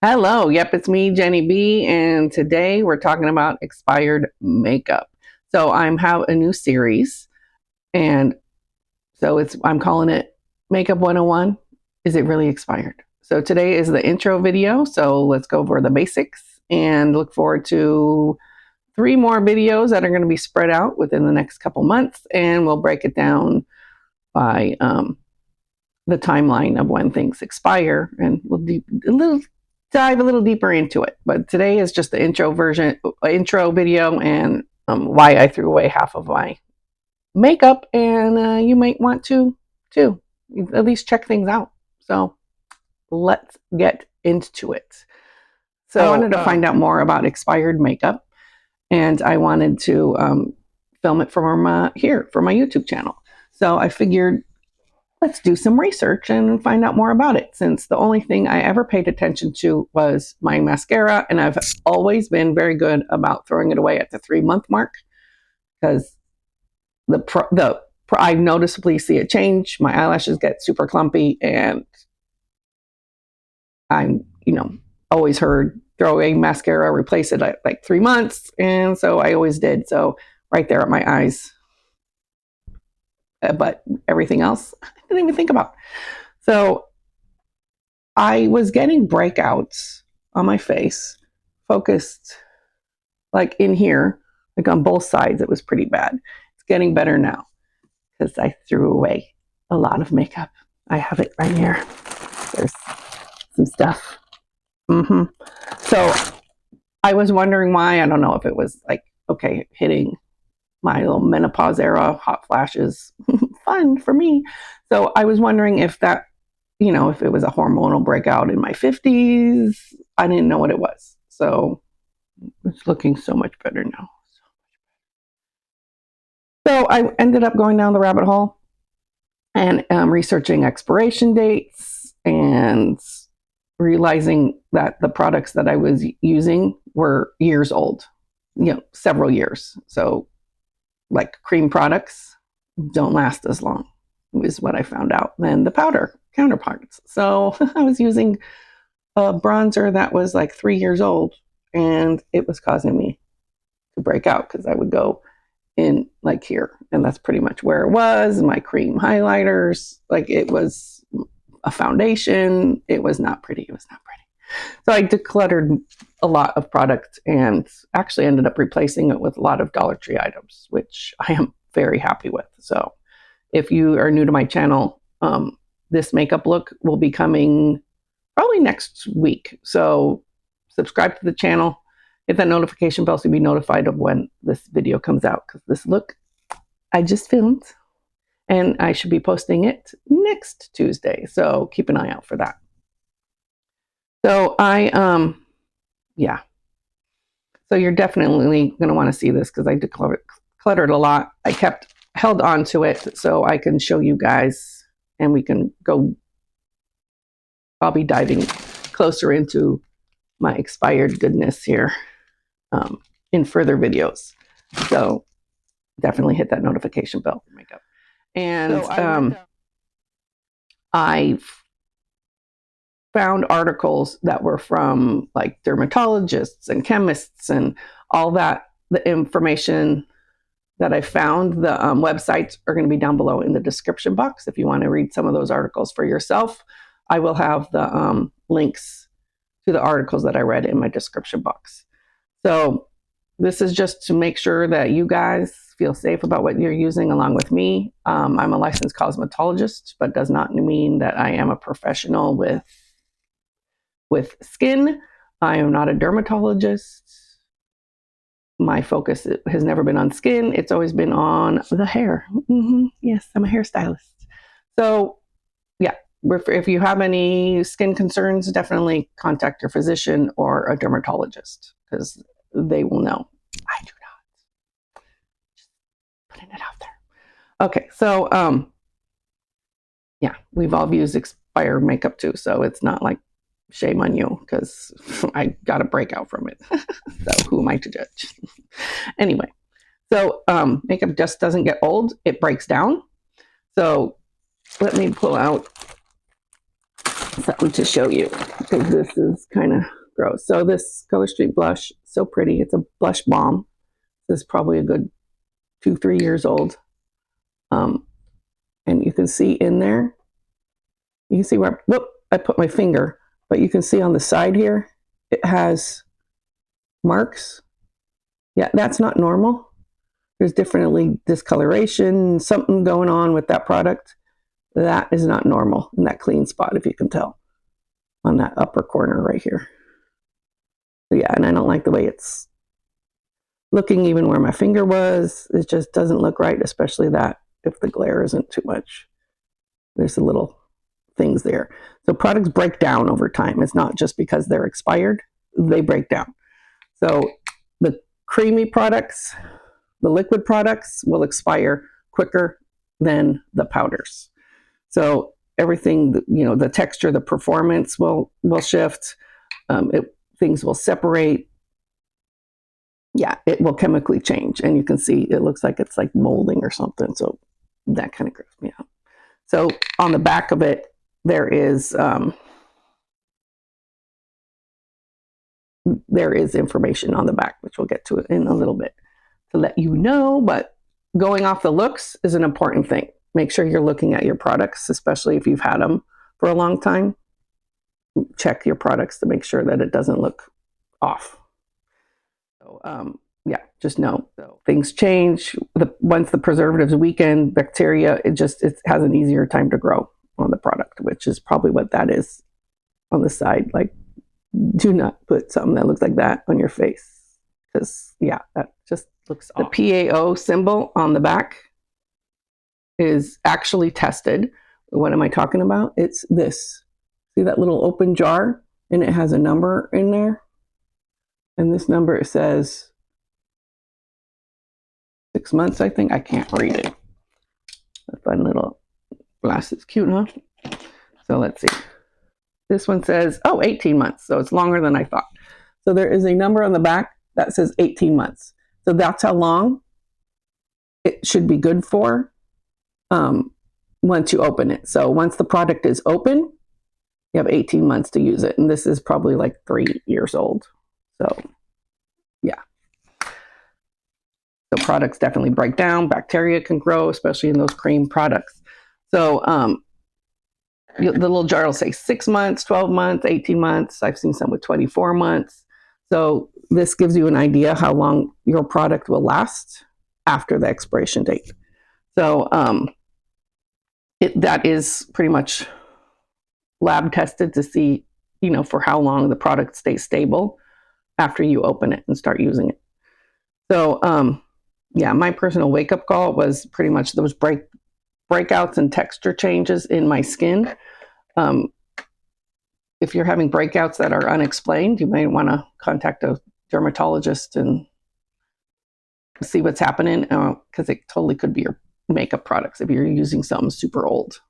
Hello, yep, it's me, Jennie B, and today we're talking about expired makeup. So I'm have a new series, and I'm calling it Makeup 101. Is it really expired? So today is the intro video. So let's go over the basics and look forward to three more videos that are going to be spread out within the next couple months, and we'll break it down by the timeline of when things expire, and we'll do a little dive a little deeper into it. But today is just the intro video, and why I threw away half of my makeup, and you might want to too, at least check things out. So let's get into it. So I wanted to find out more about expired makeup, and I wanted to film it from here for my YouTube channel. So I figured let's do some research and find out more about it, since the only thing I ever paid attention to was my mascara, and I've always been very good about throwing it away at the 3 month mark, because I noticeably see a change. My eyelashes get super clumpy, and I'm always heard throw away mascara, replace it at like 3 months, and so I always did. So right there at my eyes, but everything else I didn't even think about. So I was getting breakouts on my face, focused like in here, like on both sides. It was pretty bad. It's getting better now because I threw away a lot of makeup. I have it right here. There's some stuff. So I was wondering why. I don't know if it was like, okay, hitting my little menopause era, hot flashes, fun for me. So I was wondering if that, if it was a hormonal breakout in my 50s. I didn't know what it was. So it's looking so much better now. So I ended up going down the rabbit hole and researching expiration dates, and realizing that the products that I was using were years old, several years. So like cream products don't last as long, is what I found out, than the powder counterparts. So I was using a bronzer that was like 3 years old, and it was causing me to break out because I would go in like here, and that's pretty much where it was. My cream highlighters, like it was a foundation. It was not pretty. It was not pretty. So I decluttered a lot of product, and actually ended up replacing it with a lot of Dollar Tree items, which I am very happy with. So if you are new to my channel, this makeup look will be coming probably next week. So subscribe to the channel, hit that notification bell so you'll be notified of when this video comes out, because this look I just filmed, and I should be posting it next Tuesday. So keep an eye out for that. So yeah. So you're definitely going to want to see this, because I decluttered a lot. I held on to it so I can show you guys, and we can go. I'll be diving closer into my expired goodness here in further videos. So definitely hit that notification bell for makeup. And so I found articles that were from like dermatologists and chemists, and all that. The information that I found, the websites are going to be down below in the description box if you want to read some of those articles for yourself. I will have the links to the articles that I read in my description box. So this is just to make sure that you guys feel safe about what you're using along with me. I'm a licensed cosmetologist, but does not mean that I am a professional with skin. I am not a dermatologist. My focus has never been on skin. It's always been on the hair. Yes, I'm a hairstylist. So yeah, if you have any skin concerns, definitely contact your physician or a dermatologist, because they will know. I do not. Just putting it out there. Okay, so yeah, we've all used expired makeup too, so it's not like shame on you, because I got a breakout from it. So who am I to judge? Anyway, so makeup just doesn't get old, it breaks down. So let me pull out something to show you because this is kind of gross. So this Color Street blush, so pretty. It's a blush balm. This is probably a good 2-3 years old. And you can see in there, you can see where, whoop, I put my finger, but you can see on the side here, it has marks. Yeah, that's not normal. There's definitely discoloration, something going on with that product. That is not normal in that clean spot, if you can tell, on that upper corner right here. So yeah, and I don't like the way it's looking, even where my finger was. It just doesn't look right, especially that if the glare isn't too much. There's a little things there. So products break down over time. It's not just because they're expired, they break down. So the creamy products, the liquid products will expire quicker than the powders. So everything, the texture, the performance will shift. Things will separate. Yeah, it will chemically change. And you can see it looks like it's like molding or something. So that kind of grosses me out. So on the back of it, there is information on the back, which we'll get to in a little bit to let you know. But going off the looks is an important thing. Make sure you're looking at your products, especially if you've had them for a long time. Check your products to make sure that it doesn't look off. So yeah, just know things change. Once the preservatives weaken, bacteria, it has an easier time to grow on the product, which is probably what that is on the side. Like, do not put something that looks like that on your face, because yeah, that just looks off. The PAO symbol on the back is actually tested. What am I talking about? It's this. See that little open jar, and it has a number in there, and this number, it says 6 months, I think. I can't read it. A fun little glasses. Cute, huh? So let's see. This one says, 18 months. So it's longer than I thought. So there is a number on the back that says 18 months. So that's how long it should be good for once you open it. So once the product is open, you have 18 months to use it. And this is probably like 3 years old. So yeah. So products definitely break down. Bacteria can grow, especially in those cream products. So the little jar will say 6 months, 12 months, 18 months. I've seen some with 24 months. So this gives you an idea how long your product will last after the expiration date. So that is pretty much lab tested to see, for how long the product stays stable after you open it and start using it. So yeah, my personal wake-up call was pretty much those breakouts and texture changes in my skin. If you're having breakouts that are unexplained, you may want to contact a dermatologist and see what's happening, because it totally could be your makeup products. If you're using something super old,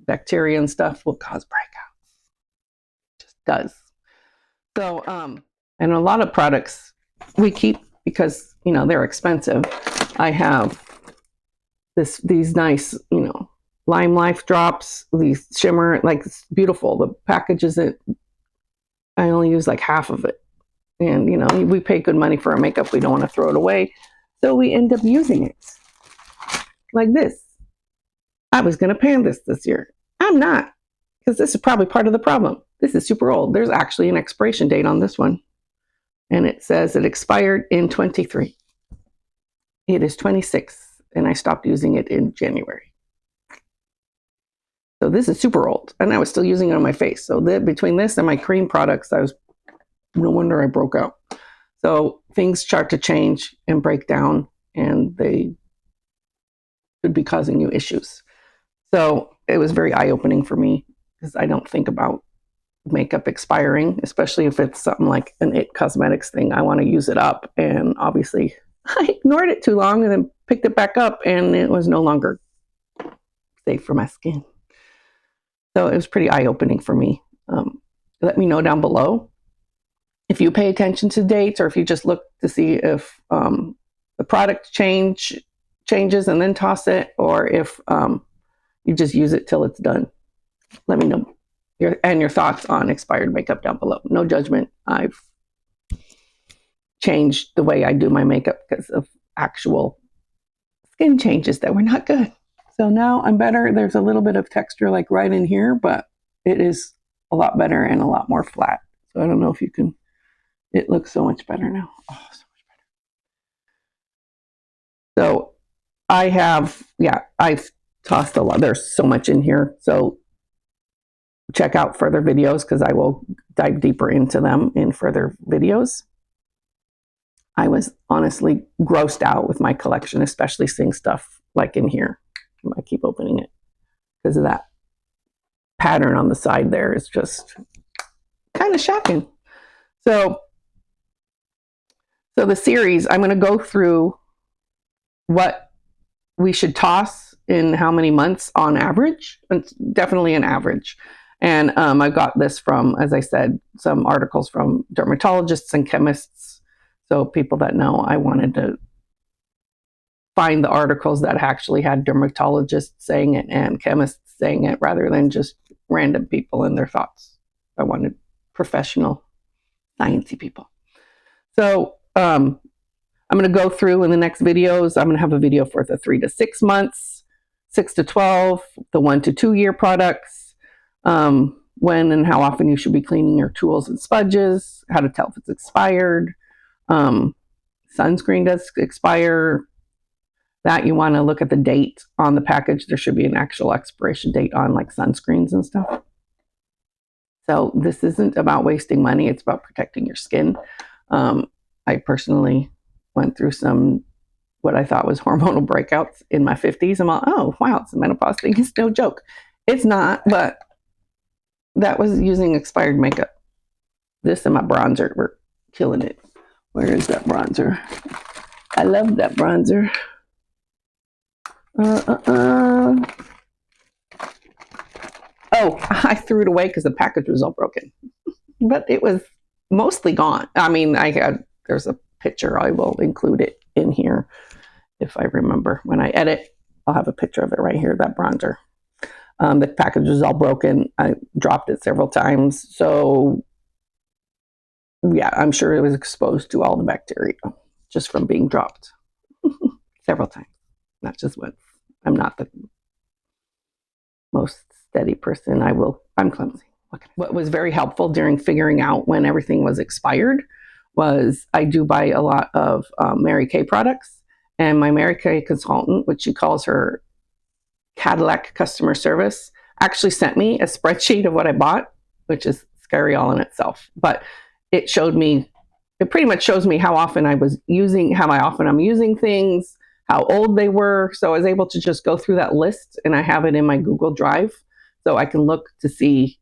bacteria and stuff will cause breakouts. It just does. So, and a lot of products we keep because, they're expensive. I have these nice, Lime Life drops, these shimmer, like, it's beautiful. The package isn't, I only use like half of it. And, we pay good money for our makeup. We don't want to throw it away. So we end up using it. Like this. I was going to pan this year. I'm not, because this is probably part of the problem. This is super old. There's actually an expiration date on this one. And it says it expired in 23. It is 26, and I stopped using it in January. So this is super old, and I was still using it on my face. So between this and my cream products, no wonder I broke out. So things start to change and break down, and they could be causing you issues. So it was very eye-opening for me, because I don't think about makeup expiring, especially if it's something like an It Cosmetics thing. I want to use it up, and obviously I ignored it too long and then picked it back up, and it was no longer safe for my skin. So it was pretty eye-opening for me. Let me know down below if you pay attention to dates, or if you just look to see if the product changes and then toss it, or if you just use it till it's done. Let me know. your thoughts on expired makeup down below. No judgment. I've changed the way I do my makeup because of actual skin changes that were not good. So now I'm better. There's a little bit of texture like right in here, but it is a lot better and a lot more flat. So I don't know if you can, it looks so much better now. Oh, so much better. So I have, yeah, I've tossed a lot. There's so much in here. So check out further videos because I will dive deeper into them in further videos. I was honestly grossed out with my collection, especially seeing stuff like in here. I keep opening it because of that pattern on the side there is just kind of shocking. So the series, I'm going to go through what we should toss in how many months on average. It's definitely an average. And I got this from, as I said, some articles from dermatologists and chemists. So people that know, I wanted to find the articles that actually had dermatologists saying it and chemists saying it rather than just random people and their thoughts. I wanted professional, sciencey people. So I'm going to go through in the next videos. I'm going to have a video for the 3 to 6 months, 6 to 12, the 1 to 2 year products, when and how often you should be cleaning your tools and sponges, how to tell if it's expired. Sunscreen does expire. That you want to look at the date on the package. There should be an actual expiration date on like sunscreens and stuff. So this isn't about wasting money. It's about protecting your skin. I personally went through some what I thought was hormonal breakouts in my 50s. I'm like, oh, wow, it's a menopause thing. It's no joke. It's not, but that was using expired makeup. This and my bronzer were killing it. Where is that bronzer? I love that bronzer. Oh, I threw it away because the package was all broken. But it was mostly gone. I mean, there's a picture. I will include it in here if I remember. When I edit, I'll have a picture of it right here, that bronzer. The package was all broken. I dropped it several times. So, yeah, I'm sure it was exposed to all the bacteria just from being dropped several times, not just once. I'm not the most steady person. I'm clumsy. What was very helpful during figuring out when everything was expired was I do buy a lot of Mary Kay products, and my Mary Kay consultant, which she calls her Cadillac customer service, actually sent me a spreadsheet of what I bought, which is scary all in itself. But it pretty much shows me how often I'm using things, how old they were. So I was able to just go through that list, and I have it in my Google Drive. So I can look to see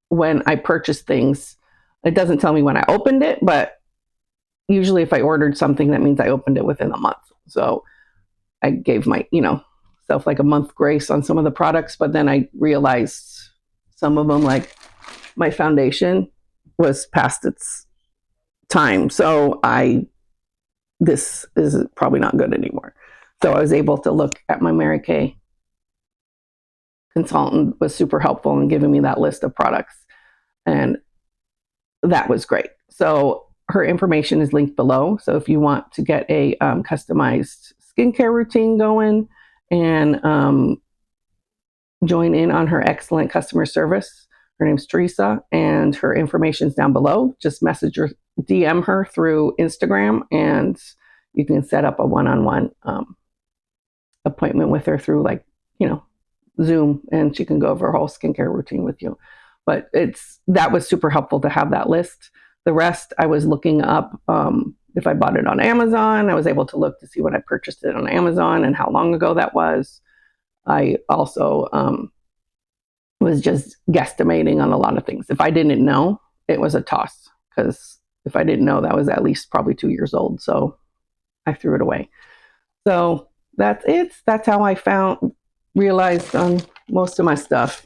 when I purchased things. It doesn't tell me when I opened it, but usually if I ordered something, that means I opened it within a month. So I gave my, self like a month grace on some of the products, but then I realized some of them, like my foundation, was past its time. So this is probably not good anymore. So I was able to look at my Mary Kay consultant, was super helpful in giving me that list of products. And that was great. So her information is linked below. So if you want to get a customized skincare routine going and join in on her excellent customer service, her name's Teresa, and her information is down below. Just message or DM her through Instagram, and you can set up a one-on-one appointment with her through Zoom, and she can go over her whole skincare routine with you. But that was super helpful to have that list. The rest I was looking up. If I bought it on Amazon, I was able to look to see when I purchased it on Amazon and how long ago that was. I also was just guesstimating on a lot of things. If I didn't know, it was a toss, because if I didn't know, that was at least probably 2 years old. So I threw it away. So that's it. That's how I realized on most of my stuff.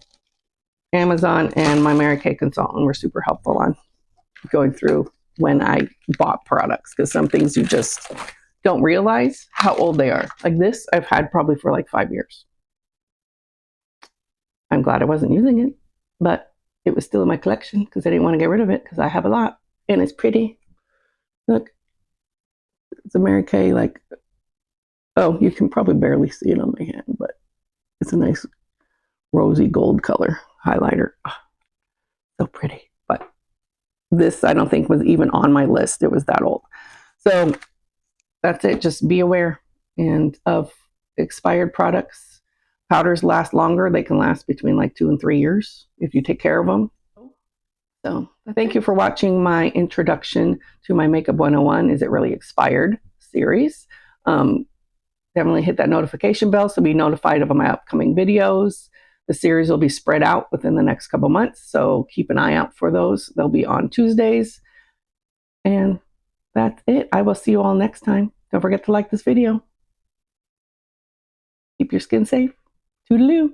Amazon and my Mary Kay consultant were super helpful on going through when I bought products, because some things you just don't realize how old they are. Like this, I've had probably for like 5 years. I'm glad I wasn't using it, but it was still in my collection because I didn't want to get rid of it because I have a lot and it's pretty. Look, it's a Mary Kay, like, oh, you can probably barely see it on my hand, but it's a nice rosy gold color highlighter. Oh, so pretty. But this, I don't think, was even on my list. It was that old. So that's it. Just be aware and of expired products. Powders last longer. They can last between like 2 and 3 years if you take care of them. So thank you for watching my introduction to my Makeup 101 Is It Really Expired series. Definitely hit that notification bell so be notified of my upcoming videos. The series will be spread out within the next couple months, so keep an eye out for those. They'll be on Tuesdays. And that's it. I will see you all next time. Don't forget to like this video. Keep your skin safe. Toodaloo.